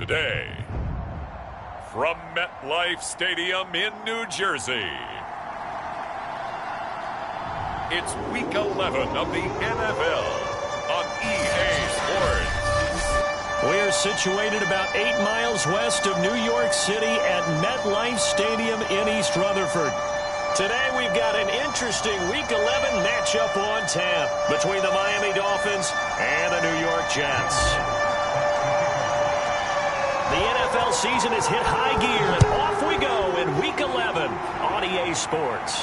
today. From MetLife Stadium in New Jersey, it's Week 11 of the NFL on EA Sports. We're situated about 8 miles west of New York City at MetLife Stadium in East Rutherford. Today we've got an interesting Week 11 matchup on tap between the Miami Dolphins and the New York Jets. The NFL season has hit high gear, and off we go in Week 11 on EA Sports.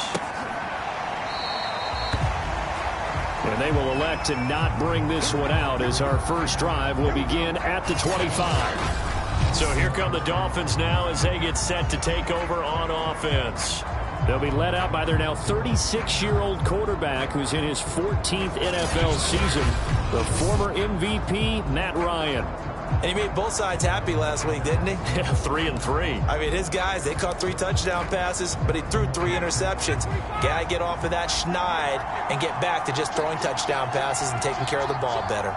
And they will elect to not bring this one out as our first drive will begin at the 25. So here come the Dolphins now as they get set to take over on offense. They'll be led out by their now 36-year-old quarterback who's in his 14th NFL season, the former MVP, Matt Ryan. And he made both sides happy last week, didn't he? Yeah, 3-3. I mean, his guys, they caught 3 touchdown passes, but he threw 3 interceptions. Got to get off of that schneid and get back to just throwing touchdown passes and taking care of the ball better.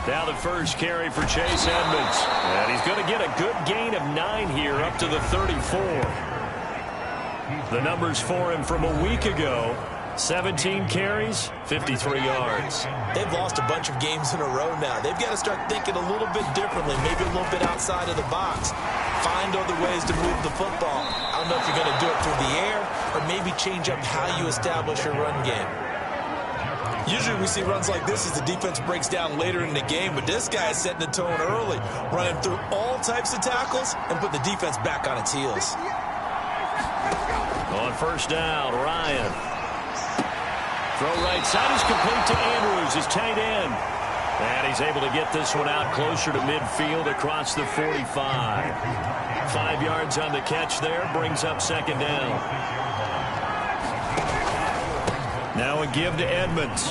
Now the first carry for Chase Edmonds. And he's going to get a good gain of 9 here up to the 34. The numbers for him from a week ago. 17 carries, 53 yards. They've lost a bunch of games in a row now. They've got to start thinking a little bit differently, maybe a little bit outside of the box. Find other ways to move the football. I don't know if you're going to do it through the air or maybe change up how you establish your run game. Usually we see runs like this as the defense breaks down later in the game, but this guy is setting the tone early, running through all types of tackles and put the defense back on its heels. On first down, Ryan. Throw right side is complete to Andrews, his tight end. And he's able to get this one out closer to midfield across the 45. 5 yards on the catch there, brings up second down. Now a give to Edmonds.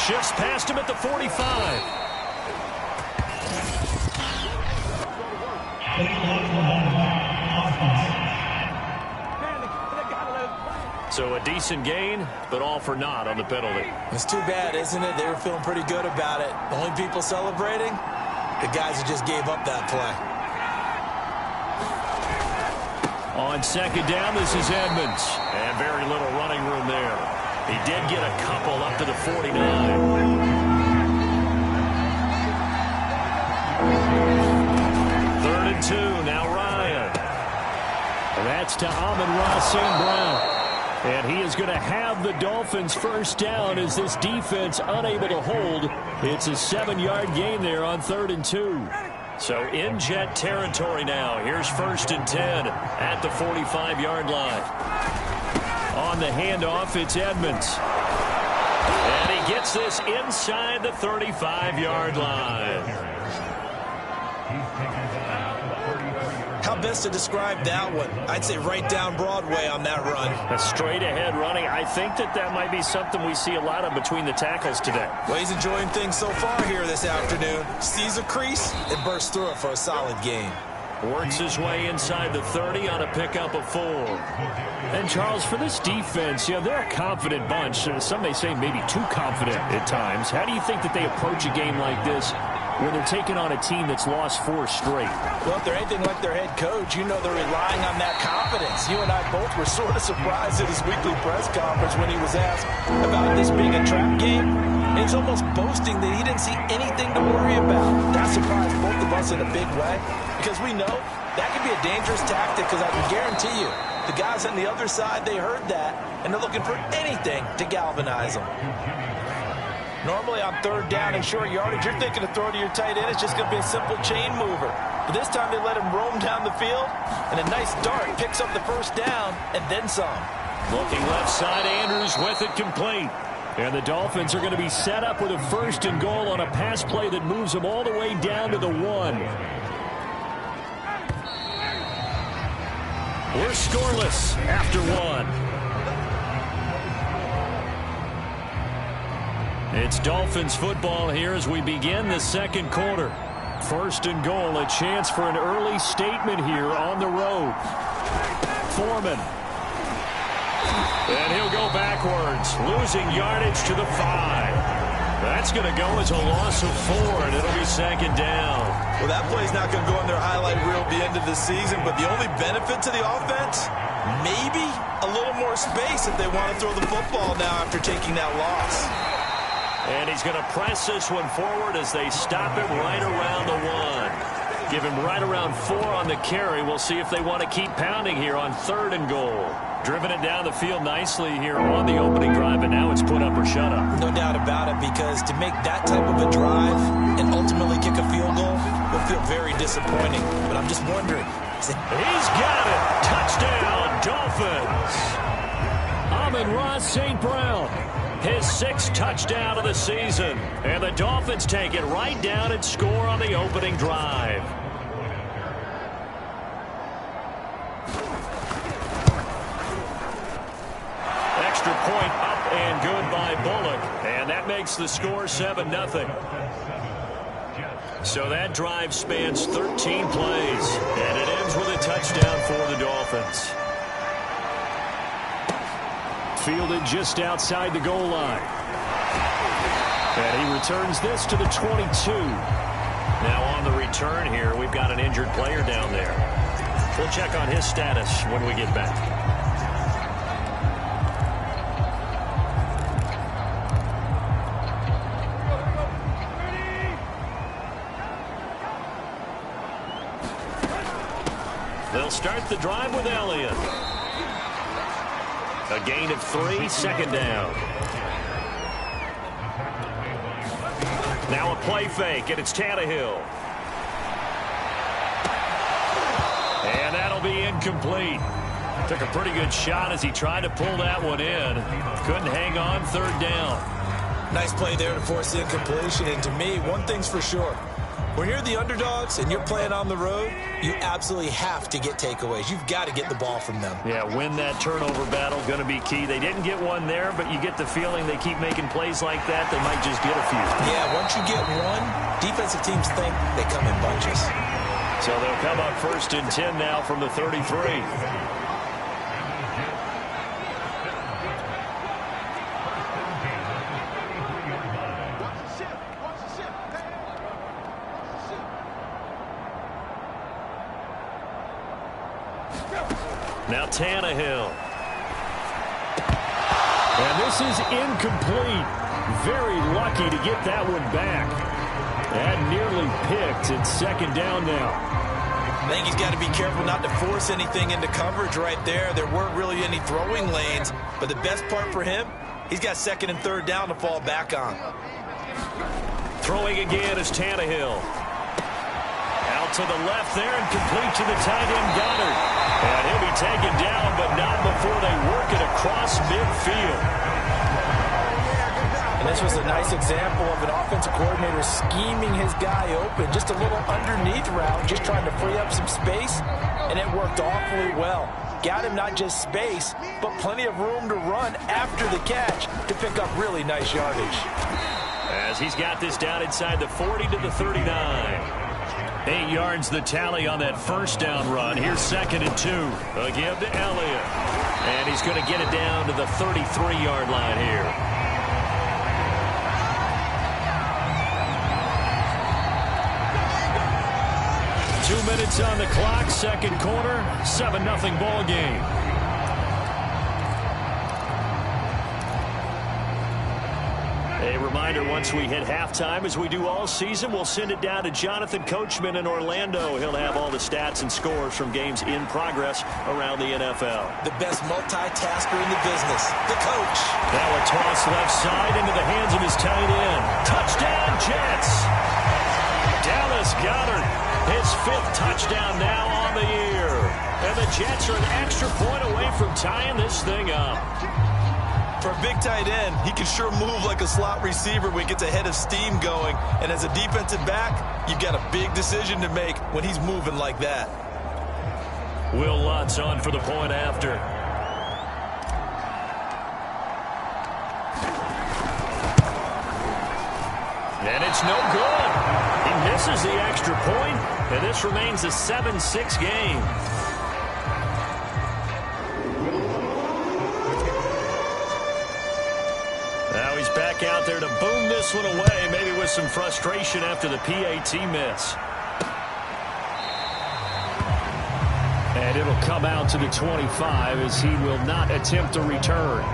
Shifts past him at the 45. So a decent gain, but all for naught on the penalty. It's too bad, isn't it? They were feeling pretty good about it. The only people celebrating, the guys who just gave up that play. On second down, this is Edmonds. And very little running room there. He did get a couple up to the 49. Third and 2, now Ryan. And that's to Amon-Ra St. Brown. And he is going to have the Dolphins first down as this defense unable to hold. It's a 7-yard gain there on 3rd and 2. So in Jet territory now. Here's 1st and 10 at the 45-yard line. On the handoff, it's Edmonds. And he gets this inside the 35-yard line. How best to describe that one? I'd say right down Broadway on that run. A straight-ahead running. I think that might be something we see a lot of between the tackles today. Well, he's enjoying things so far here this afternoon. Sees a crease and bursts through it for a solid gain. Works his way inside the 30 on a pickup of 4. And, Charles, for this defense, you know, they're a confident bunch. Some may say maybe too confident at times. How do you think that they approach a game like this when they're taking on a team that's lost 4 straight? Well, if they're anything like their head coach, you know they're relying on that confidence. You and I both were sort of surprised at his weekly press conference when he was asked about this being a trap game. And he's almost boasting that he didn't see anything to worry about. That surprised both of us in a big way because we know that could be a dangerous tactic because I can guarantee you the guys on the other side, they heard that, and they're looking for anything to galvanize them. Normally on 3rd down and short yardage, you're thinking to throw to your tight end. It's just going to be a simple chain mover. But this time they let him roam down the field, and a nice dart picks up the first down and then some. Looking left side, Andrews with it complete. And the Dolphins are going to be set up with a 1st and goal on a pass play that moves them all the way down to the 1. We're scoreless after 1. It's Dolphins football here as we begin the second quarter. 1st and goal, a chance for an early statement here on the road. Foreman. And he'll go backwards, losing yardage to the 5. That's going to go as a loss of 4, and it'll be second down. Well, that play's not going to go in their highlight reel at the end of the season, but the only benefit to the offense, maybe a little more space if they want to throw the football now after taking that loss. And he's going to press this one forward as they stop him right around the 1. Give him right around 4 on the carry. We'll see if they want to keep pounding here on 3rd and goal. Driven it down the field nicely here on the opening drive, and now it's put up or shut up. No doubt about it, because to make that type of a drive and ultimately kick a field goal will feel very disappointing. But I'm just wondering. He's got it. Touchdown, Dolphins. Amon-Ra St. Brown. His 6th touchdown of the season. And the Dolphins take it right down and score on the opening drive. Extra point up and good by Bullock. And that makes the score 7-0. So that drive spans 13 plays. And it ends with a touchdown for the Dolphins. Fielded just outside the goal line. And he returns this to the 22. Now on the return here, we've got an injured player down there. We'll check on his status when we get back. They'll start the drive with Elliott. A gain of 3, second down. Now a play fake, and it's Tannehill. And that'll be incomplete. Took a pretty good shot as he tried to pull that one in. Couldn't hang on, 3rd down. Nice play there to force the incompletion. And to me, one thing's for sure. When you're the underdogs and you're playing on the road, you absolutely have to get takeaways. You've got to get the ball from them. Yeah, win that turnover battle, going to be key. They didn't get one there, but you get the feeling they keep making plays like that, they might just get a few. Yeah, once you get one, defensive teams think they come in bunches. So they'll come up 1st and 10 now from the 33. Now Tannehill. And this is incomplete. Very lucky to get that one back. That nearly picked. It's 2nd down now. I think he's got to be careful not to force anything into coverage right there. There weren't really any throwing lanes, but the best part for him, he's got 2nd and 3rd down to fall back on. Throwing again is Tannehill. Out to the left there and complete to the tight end Goddard. And he'll be taken down, but not before they work it across midfield. And this was a nice example of an offensive coordinator scheming his guy open. Just a little underneath route, just trying to free up some space, and it worked awfully well. Got him not just space, but plenty of room to run after the catch to pick up really nice yardage. As he's got this down inside the 40 to the 39. 8 yards the tally on that 1st down run. Here's 2nd and 2. A give to Elliott. And he's going to get it down to the 33-yard line here. Two minutes on the clock, 2nd quarter, 7-0 ball game. A reminder, once we hit halftime, as we do all season, we'll send it down to Jonathan Coachman in Orlando. He'll have all the stats and scores from games in progress around the NFL. The best multitasker in the business, the coach. Now a toss left side into the hands of his tight end. Touchdown, Jets! Dallas Goedert, his 5th touchdown now on the year. And the Jets are an extra point away from tying this thing up. For a big tight end, he can sure move like a slot receiver when he gets a head of steam going. And as a defensive back, you've got a big decision to make when he's moving like that. Will Lutz on for the point after. And it's no good. He misses the extra point, and this remains a 7-6 game. out there to boom this one away, maybe with some frustration after the PAT miss. And it'll come out to the 25 as he will not attempt a return.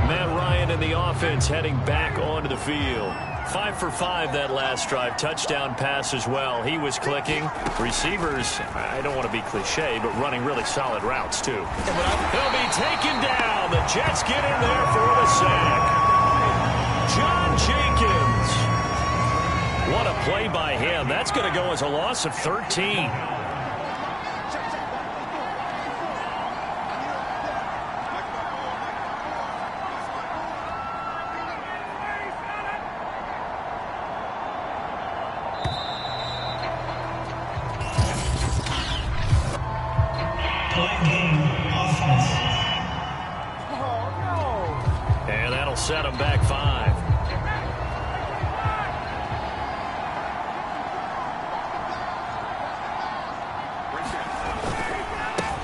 Matt Ryan and the offense heading back onto the field. 5 for 5 that last drive. Touchdown pass as well. He was clicking. Receivers, I don't want to be cliche, but running really solid routes too. He'll be taken down. The Jets get in there for the sack. John Jenkins. What a play by him. That's going to go as a loss of 13. And that'll set him back 5.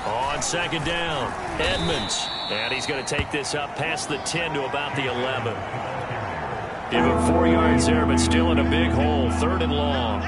On second down, Edmonds. And he's going to take this up past the 10 to about the 11. Give him 4 yards there, but still in a big hole. 3rd and long.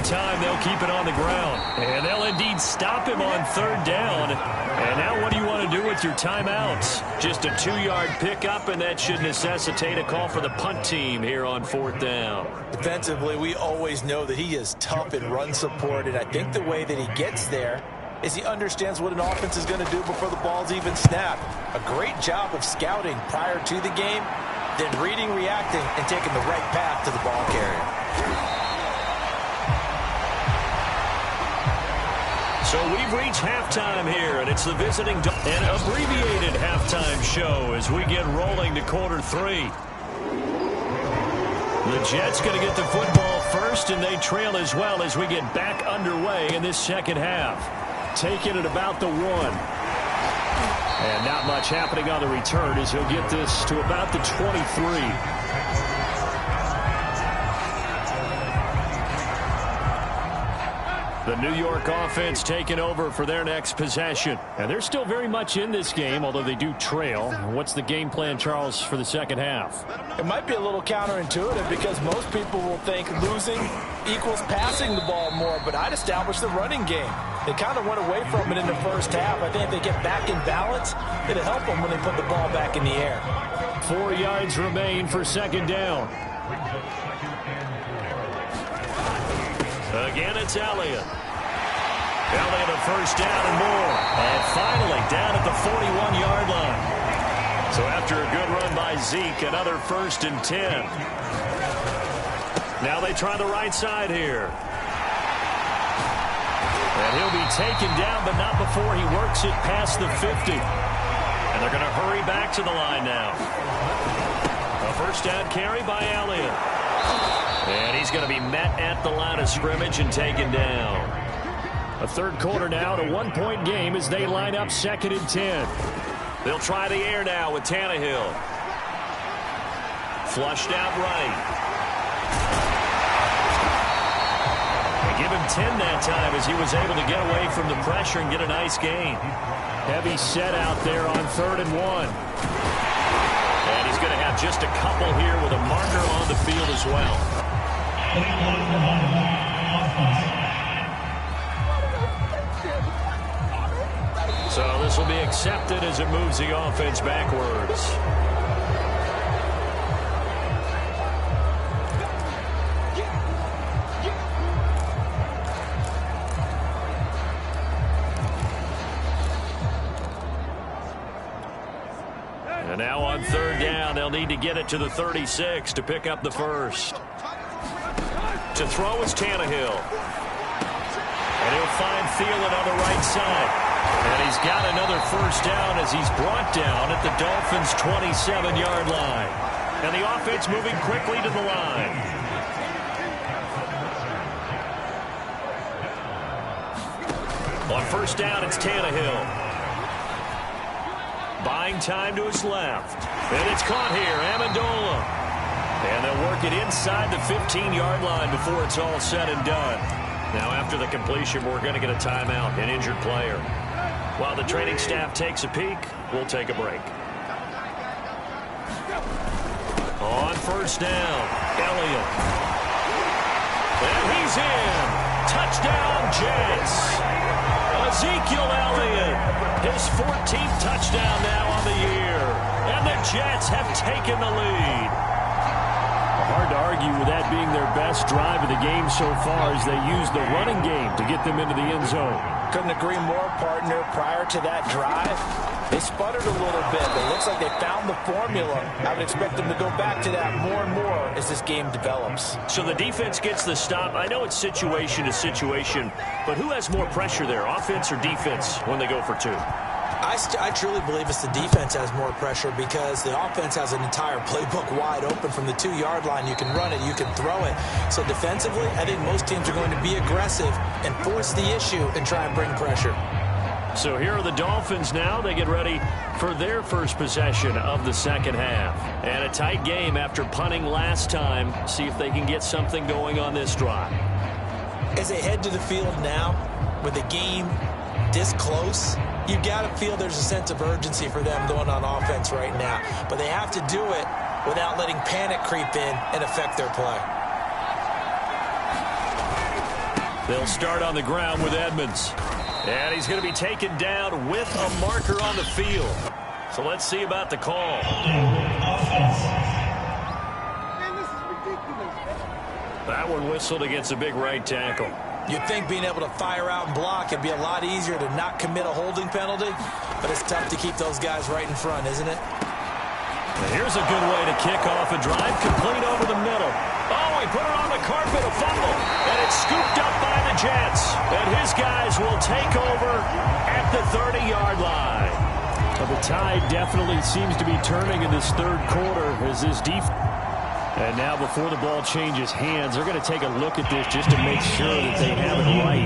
Time they'll keep it on the ground, and they'll indeed stop him on 3rd down. And now what do you want to do with your timeouts? Just a 2-yard pickup, and that should necessitate a call for the punt team here on 4th down. Defensively, we always know that he is tough in run support, and I think the way that he gets there is he understands what an offense is going to do before the ball's even snapped. A great job of scouting prior to the game, then reading, reacting, and taking the right path to the ball carrier. So we've reached halftime here, and it's the visiting an abbreviated halftime show as we get rolling to quarter 3. The Jets going to get the football first, and they trail as well as we get back underway in this second half. Taking it about the 1. And not much happening on the return as he'll get this to about the 23. The New York offense taking over for their next possession. And they're still very much in this game, although they do trail. What's the game plan, Charles, for the second half? It might be a little counterintuitive because most people will think losing equals passing the ball more, but I'd establish the running game. They kind of went away from it in the first half. I think if they get back in balance, it'll help them when they put the ball back in the air. 4 yards remain for second down. Again, it's Elliott. Elliott a first down and more. And finally down at the 41-yard line. So after a good run by Zeke, another 1st and 10. Now they try the right side here. And he'll be taken down, but not before he works it past the 50. And they're going to hurry back to the line now. A first down carry by Elliott. And he's going to be met at the line of scrimmage and taken down. A 3rd quarter now, to 1-point game as they line up 2nd and 10. They'll try the air now with Tannehill. Flushed out right. They give him 10 that time as he was able to get away from the pressure and get a nice gain. Heavy set out there on 3rd and 1. And he's going to have just a couple here with a marker on the field as well. So this will be accepted as it moves the offense backwards. And now on 3rd down, they'll need to get it to the 36 to pick up the first. To throw is Tannehill. And he'll find Thielen on the right side. And he's got another first down as he's brought down at the Dolphins' 27-yard line. And the offense moving quickly to the line. On first down, it's Tannehill. Buying time to his left. And it's caught here, Amendola. And they'll work it inside the 15-yard line before it's all said and done. Now, after the completion, we're going to get a timeout, an injured player. While the training staff takes a peek, we'll take a break. On first down, Elliott. And he's in. Touchdown, Jets. Ezekiel Elliott, his 14th touchdown now on the year. And the Jets have taken the lead. Hard to argue with that being their best drive of the game so far as they use the running game to get them into the end zone. Couldn't agree more, partner. Prior to that drive, they sputtered a little bit, but it looks like they found the formula. I would expect them to go back to that more and more as this game develops. So the defense gets the stop. I know it's situation to situation, but who has more pressure there, offense or defense, when they go for two? I truly believe it's the defense has more pressure because the offense has an entire playbook wide open from the 2-yard line. You can run it, you can throw it. So defensively, I think most teams are going to be aggressive and force the issue and try and bring pressure. So here are the Dolphins now. They get ready for their first possession of the second half. And a tight game after punting last time. See if they can get something going on this drive. As they head to the field now, with the game this close, you got to feel there's a sense of urgency for them going on offense right now. But they have to do it without letting panic creep in and affect their play. They'll start on the ground with Edmonds. And he's going to be taken down with a marker on the field. So let's see about the call. That one whistled against a big right tackle. You'd think being able to fire out and block would be a lot easier to not commit a holding penalty, but it's tough to keep those guys right in front, isn't it? And here's a good way to kick off a drive, complete over the middle. Oh, he put it on the carpet, a fumble, and it's scooped up by the Jets. And his guys will take over at the 30-yard line. Well, the tide definitely seems to be turning in this third quarter as this defense. And now before the ball changes hands, they're going to take a look at this just to make sure that they have it right.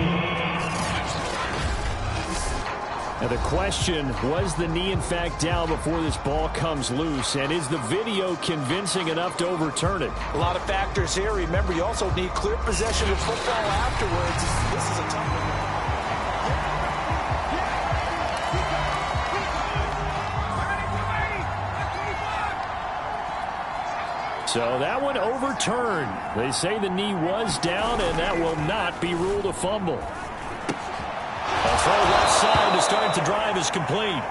Now the question, was the knee in fact down before this ball comes loose? And is the video convincing enough to overturn it? A lot of factors here. Remember, you also need clear possession of football afterwards. This is a tough one. So that one overturned. They say the knee was down, and that will not be ruled a fumble. A throw left side to start the drive is complete.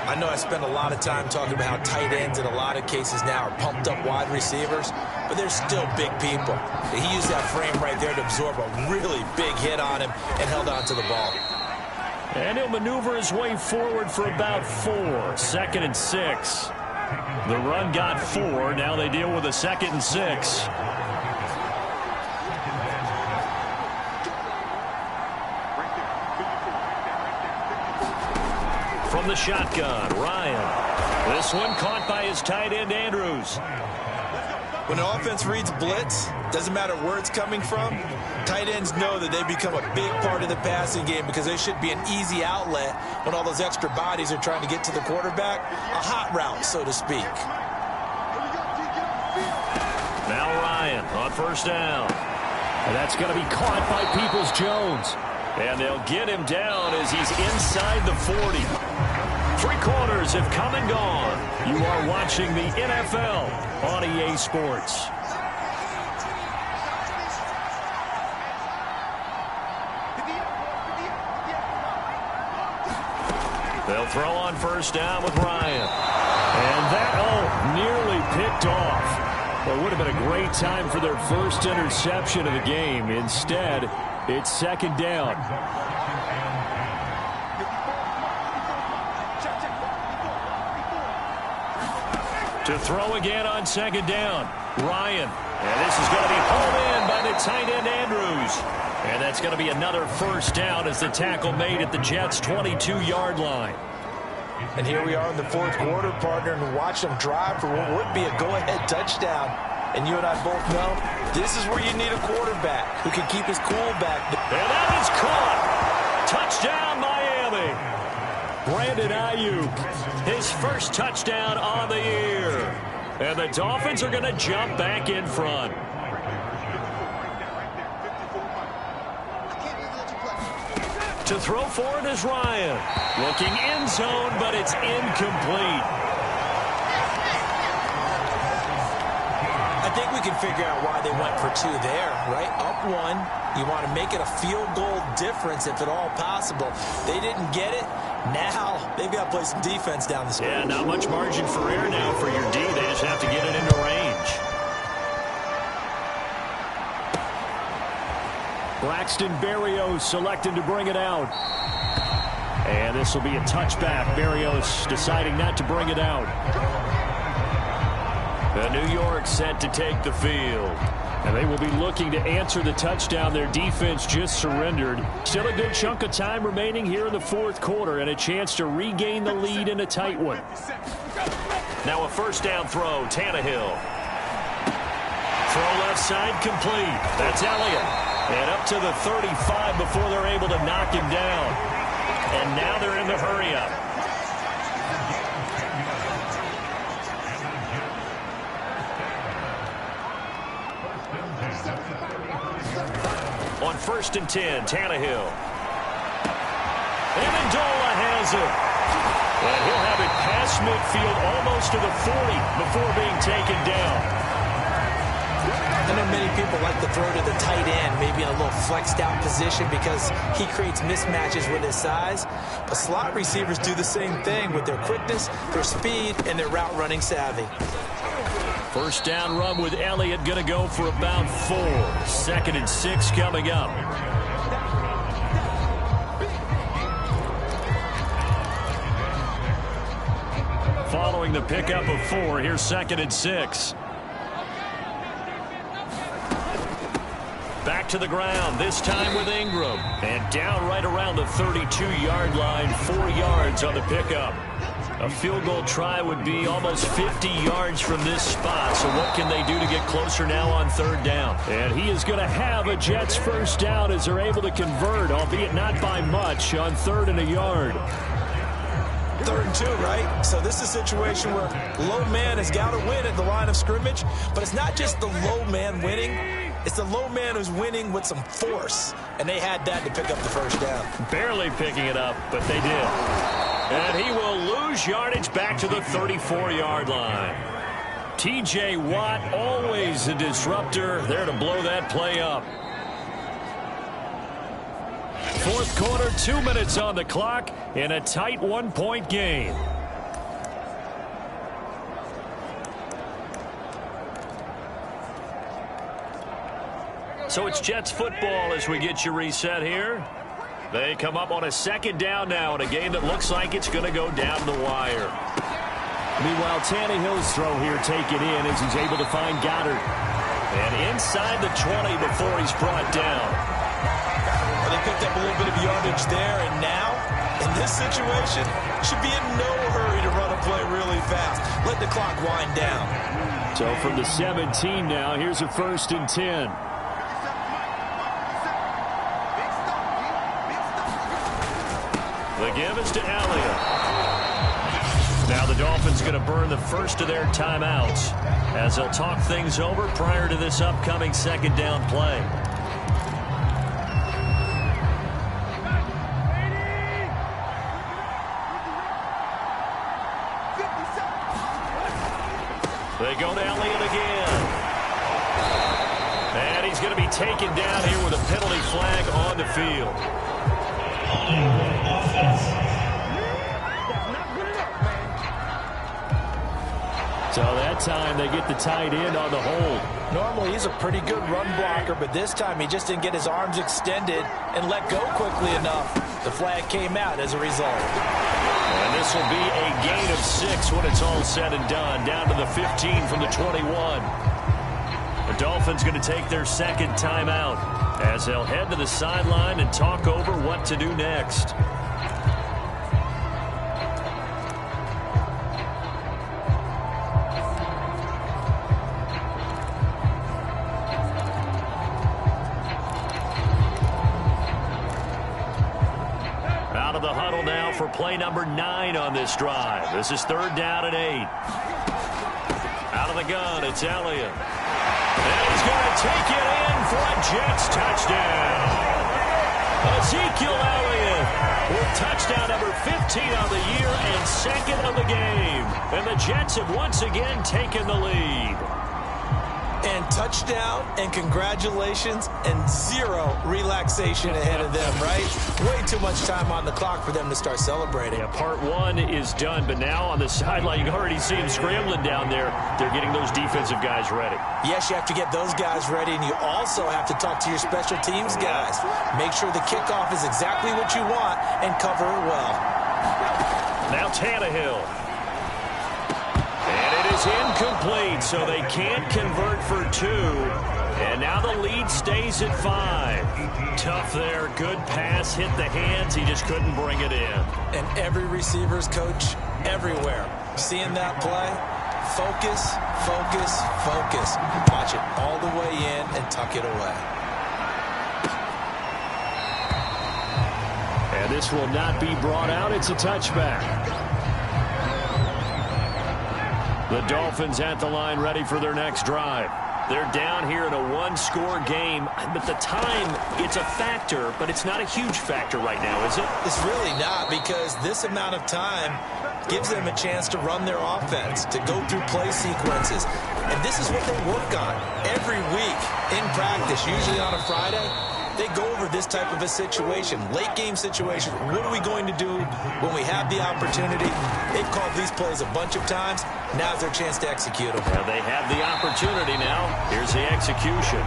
I know I spend a lot of time talking about how tight ends in a lot of cases now are pumped up wide receivers, but they're still big people. He used that frame right there to absorb a really big hit on him and held on to the ball. And he'll maneuver his way forward for about 4. 2nd and 6. The run got 4. Now they deal with a 2nd and 6. From the shotgun, Ryan. This one caught by his tight end, Andrews. When an offense reads blitz, doesn't matter where it's coming from, tight ends know that they become a big part of the passing game because they should be an easy outlet when all those extra bodies are trying to get to the quarterback. A hot route, so to speak. Now Ryan on first down. And that's going to be caught by Peoples-Jones. And they'll get him down as he's inside the 40. 3 quarters have come and gone. You are watching the NFL on EA Sports. They'll throw on first down with Ryan. And that, nearly picked off. Well, it would have been a great time for their first interception of the game. Instead, it's 2nd down. To throw again on 2nd down, Ryan. And this is going to be hauled in by the tight end, Andrews. And that's going to be another first down as the tackle made at the Jets' 22-yard line. And here we are in the 4th quarter, partner, and watch them drive for what would be a go-ahead touchdown. And you and I both know this is where you need a quarterback who can keep his cool back. And that is caught. Touchdown, Miami. Brandon Ayuk, his first touchdown on the year. And the Dolphins are going to jump back in front. To throw for it is Ryan. Looking end zone, but it's incomplete. I think we can figure out why they went for 2 there, right? Up 1. You want to make it a field goal difference if at all possible. They didn't get it. Now they've got to play some defense down the stretch. Yeah, not much margin for error now for your D. They just have to get it into range. Braxton Berrios selected to bring it out. And this will be a touchback. Berrios deciding not to bring it out. The New York set to take the field. And they will be looking to answer the touchdown. Their defense just surrendered. Still a good chunk of time remaining here in the fourth quarter and a chance to regain the lead in a tight one. Now a first down throw, Tannehill. Throw left side complete. That's Elliott. And up to the 35 before they're able to knock him down. And now they're in the hurry-up. On 1st and 10, Tannehill. Amendola has it. And he'll have it past midfield almost to the 40 before being taken down. I know many people like to throw to the tight end, maybe in a little flexed out position because he creates mismatches with his size. But slot receivers do the same thing with their quickness, their speed, and their route running savvy. First down run with Elliott going to go for about 4. 2nd and 6 coming up. Following the pickup of 4, here's 2nd and 6. Back to the ground, this time with Ingram. And down right around the 32-yard line, 4 yards on the pickup. A field goal try would be almost 50 yards from this spot. So what can they do to get closer now on 3rd down? And he is going to have a Jets first down as they're able to convert, albeit not by much, on 3rd and a yard. 3rd and 2, right? So this is a situation where low man has got to win at the line of scrimmage. But it's not just the low man winning. It's the low man who's winning with some force. And they had that to pick up the first down. Barely picking it up, but they did. And he will lose yardage back to the 34-yard line. T.J. Watt, always a disruptor, there to blow that play up. 4th quarter, 2 minutes on the clock in a tight 1-point game. So it's Jets football as we get you reset here. They come up on a 2nd down now in a game that looks like it's going to go down the wire. Meanwhile, Tannehill's throw here taken in as he's able to find Goddard. And inside the 20 before he's brought down. Well, they picked up a little bit of yardage there, and now, in this situation, should be in no hurry to run a play really fast. Let the clock wind down. So from the 17 now, here's a 1st and 10. The give is to Elliott. Now the Dolphins going to burn the first of their timeouts as they'll talk things over prior to this upcoming 2nd down play. They go to Elliott again. And he's going to be taken down here with a penalty flag on the field. So that time they get the tight end on the hold. Normally he's a pretty good run blocker, but this time he just didn't get his arms extended and let go quickly enough. The flag came out as a result. And this will be a gain of 6 when it's all said and done. Down to the 15 from the 21. The Dolphins going to take their 2nd timeout as they'll head to the sideline and talk over what to do next. Out of the huddle now for play number 9 on this drive. This is 3rd down and 8. Out of the gun, it's Elliott. And he's going to take it in for a Jets touchdown. Ezekiel Elliott with touchdown number 15 on the year and second of the game. And the Jets have once again taken the lead. And touchdown and congratulations and zero relaxation ahead of them, right? Way too much time on the clock for them to start celebrating. Yeah, part one is done, but now on the sideline, you can already see them scrambling down there. They're getting those defensive guys ready. Yes, you have to get those guys ready, and you also have to talk to your special teams guys. Make sure the kickoff is exactly what you want and cover it well. Now Tannehill. And it is incomplete, so they can't convert for two. And now the lead stays at 5. Tough there. Good pass. Hit the hands. He just couldn't bring it in. And every receiver's coach everywhere. Seeing that play, focus, focus, focus. Watch it all the way in and tuck it away. And this will not be brought out. It's a touchback. The Dolphins at the line ready for their next drive. They're down here in a one-score game, but the time, it's a factor, but it's not a huge factor right now, is it? It's really not, because this amount of time gives them a chance to run their offense, to go through play sequences. And this is what they work on every week in practice, usually on a Friday. They go over this type of a situation, late game situation. What are we going to do when we have the opportunity? They've called these plays a bunch of times. Now's their chance to execute them. Well, they have the opportunity now. Here's the execution.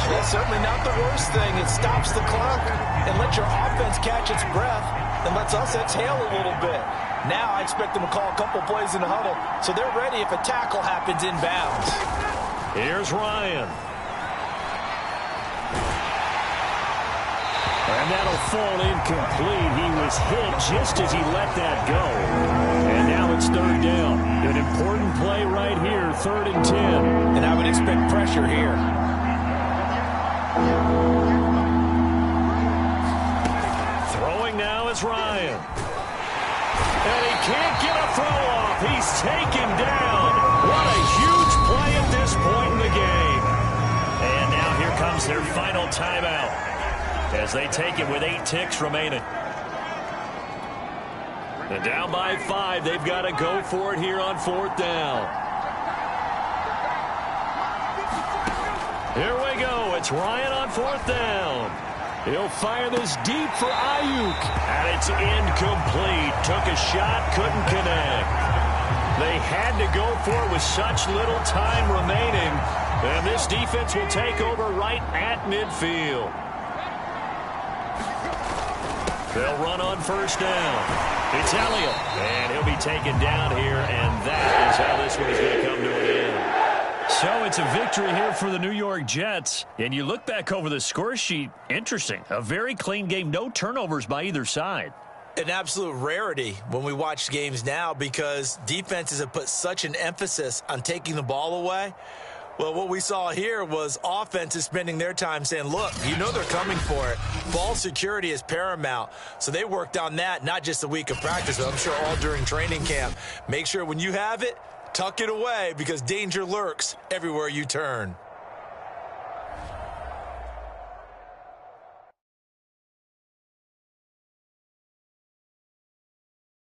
That's certainly not the worst thing. It stops the clock and lets your offense catch its breath and lets us exhale a little bit. Now I expect them to call a couple plays in the huddle so they're ready if a tackle happens inbounds. Here's Ryan. And that'll fall incomplete. He was hit just as he let that go. And now it's third down. An important play right here, 3rd and 10. And I would expect pressure here. Throwing now is Ryan. And he can't get a throw off. He's taken down. What a huge play at this point in the game. And now here comes their final timeout, as they take it with 8 ticks remaining. And down by 5, they've got to go for it here on 4th down. Here we go. It's Ryan on 4th down. He'll fire this deep for Ayuk. And it's incomplete. Took a shot, couldn't connect. They had to go for it with such little time remaining. And this defense will take over right at midfield. They'll run on 1st down. It's Elliott, and he'll be taken down here, and that is how this one is going to come to an end. So it's a victory here for the New York Jets, and you look back over the score sheet, interesting. A very clean game, no turnovers by either side. An absolute rarity when we watch games now, because defenses have put such an emphasis on taking the ball away. Well, what we saw here was offenses spending their time saying, look, you know they're coming for it. Ball security is paramount. So they worked on that, not just a week of practice, but I'm sure all during training camp. Make sure when you have it, tuck it away, because danger lurks everywhere you turn.